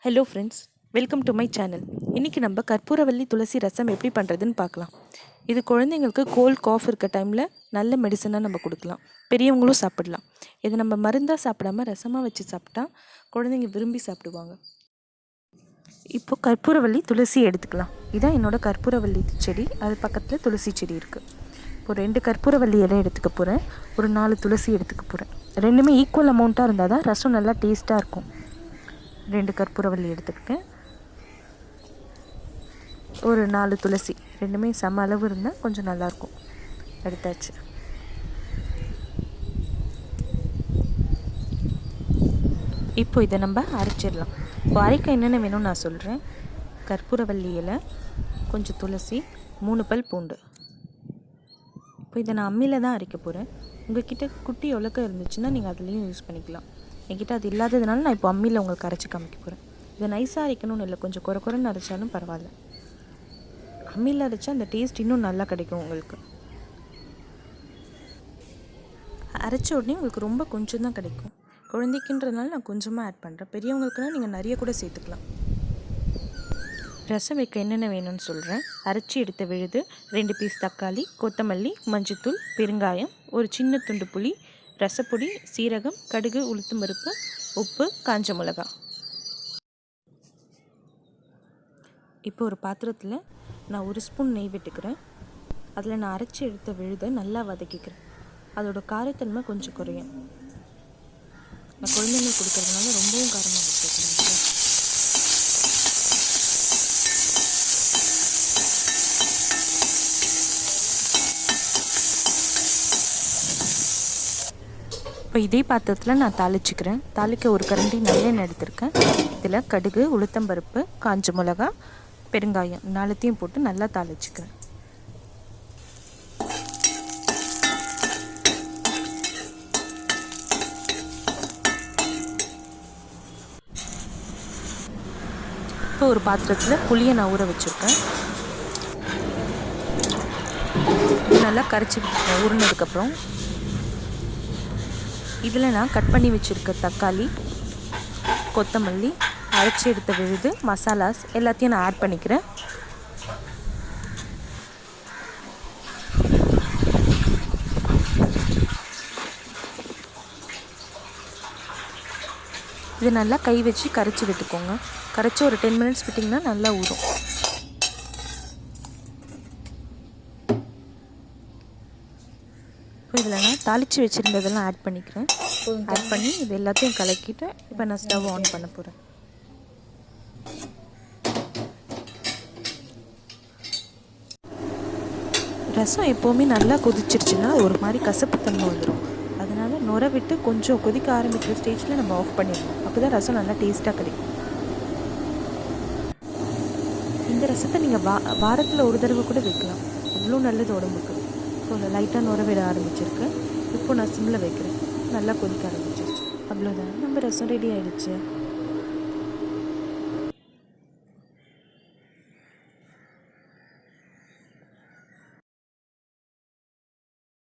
Hello friends, welcome to my channel. இன்றைக்கி நம்ம கற்பூரவள்ளி துளசி ரசம் எப்படி பண்ணுறதுன்னு பார்க்கலாம். இது குழந்தைங்களுக்கு கோல்ட் காஃப் இருக்க டைமில் நல்ல மெடிசனாக நம்ம கொடுக்கலாம். பெரியவங்களும் சாப்பிடலாம். இதை நம்ம மருந்தாக சாப்பிடாம ரசமாக வச்சு சாப்பிட்டா குழந்தைங்க விரும்பி சாப்பிடுவாங்க. இப்போது கற்பூரவள்ளி துளசி எடுத்துக்கலாம். இதான் என்னோடய கற்பூரவள்ளி செடி. அது பக்கத்தில் துளசி செடி இருக்குது. இப்போ 2 கற்பூரவள்ளி இலை எடுத்துக்க போகிறேன். ஒரு 4 துளசி எடுத்துக்க போகிறேன். ரெண்டுமே ஈக்குவல் அமௌண்ட்டாக இருந்தால் தான் ரசம் நல்லா டேஸ்ட்டாக இருக்கும். 2 கற்பூரவள்ளி எடுத்துக்கிட்டேன். ஒரு 4 துளசி, ரெண்டுமே சம அளவு இருந்தால் கொஞ்சம் நல்லாயிருக்கும். எடுத்தாச்சு. இப்போ இதை நம்ம அரைச்சிடலாம். இப்போ அரைக்க என்னென்ன வேணும்னு நான் சொல்கிறேன். கற்பூரவள்ளி இலை, கொஞ்சம் துளசி, 3 பல் பூண்டு. இப்போ இதை நான் அம்மியில் தான் அரைக்க போகிறேன். உங்கள்கிட்ட குட்டி உலக்க இருந்துச்சுன்னா நீங்கள் அதுலேயும் யூஸ் பண்ணிக்கலாம். என்கிட்ட அது இல்லாததுனால நான் இப்போ அம்மியில் உங்களுக்கு அரைச்சி காமிக்க போகிறேன். இதை நைஸாக அரைக்கணும்னு இல்லை, கொஞ்சம் குறைன்னு அரைச்சாலும் பரவாயில்ல. அம்மியில் அரைச்சா அந்த டேஸ்ட் இன்னும் நல்லா கிடைக்கும் உங்களுக்கு. அரைச்ச உடனே உங்களுக்கு ரொம்ப கொஞ்சம் தான் கிடைக்கும். குழந்தைக்குன்றதுனால நான் கொஞ்சமாக ஆட் பண்ணுறேன். பெரியவங்களுக்குனா நீங்கள் நிறைய கூட சேர்த்துக்கலாம். ரசம் வைக்க என்னென்ன வேணும்னு சொல்கிறேன். அரைச்சி எடுத்த விழுது, 2 பீஸ் தக்காளி, கொத்தமல்லி, மஞ்சத்தூள், பெருங்காயம், ஒரு சின்ன துண்டு புளி, ரசப்பொடி, சீரகம், கடுகு, உளுத்தம் பருப்பு, உப்பு, காஞ்ச மிளகா. இப்போ ஒரு பாத்திரத்தில் நான் 1 ஸ்பூன் நெய் விட்டுக்கிறேன். அதில் நான் அரைச்சி எடுத்த விழுதை நல்லா வதக்கிக்கிறேன். அதோட காரத்தன்மை கொஞ்சம் குறையும். நான் குழந்தைங்களுக்கு கொடுக்கறதுனால ரொம்பவும் காரமாக வச்சுக்கிறேன். இப்போ இதே பாத்திரத்தில் நான் தாளிச்சிக்கிறேன். தாளிக்க ஒரு கரண்டி நல்லெண்ணெய் எடுத்திருக்கேன். இதில் கடுகு, உளுத்தம்பருப்பு, காஞ்ச மிளகா, பெருங்காயம் 4த்தையும் போட்டு நல்லா தாளிச்சிக்கிறேன். இப்போ ஒரு பாத்திரத்தில் புளியை நான் ஊற வச்சுருக்கேன். நல்லா கரைச்சி ஊறினதுக்கப்புறம் இதில் நான் கட் பண்ணி வச்சுருக்க தக்காளி, கொத்தமல்லி, அரைச்சி எடுத்த விழுது, மசாலாஸ் எல்லாத்தையும் நான் ஆட் பண்ணிக்கிறேன். இது நல்லா கை வச்சு கரைச்சி விட்டுக்கோங்க. கரைச்சி ஒரு 10 மினிட்ஸ் விட்டிங்கன்னா நல்லா ஊறும். இப்போ இதில் நான் தாளித்து வச்சுருந்ததெல்லாம் ஆட் பண்ணிக்கிறேன். ஆட் பண்ணி இது எல்லாத்தையும் கலக்கிட்டு இப்போ நான் ஸ்டவ் ஆன் பண்ண போகிறேன். ரசம் எப்போவுமே நல்லா கொதிச்சிருச்சுன்னா ஒரு மாதிரி கசப்புத்தன்மை வந்துடும். அதனால் நுர விட்டு கொஞ்சம் கொதிக்க ஆரம்பிக்கிற ஸ்டேஜில் நம்ம ஆஃப் பண்ணிடணும். அப்போ தான் ரசம் நல்லா டேஸ்ட்டாக கிடைக்கும். இந்த ரசத்தை நீங்கள் வாரத்தில் ஒரு தடவை கூட வைக்கலாம். அவ்வளோ நல்லது உடம்புக்கு. இப்போ லைட்டாக நுர விட ஆரம்பிச்சிருக்கு. இப்போ நான் சிம்மில் வைக்கிறேன். நல்லா கொதிக்க ஆரம்பிச்சிருச்சு. அவ்வளோதான், நம்ம ரசம் ரெடி ஆகிடுச்சு.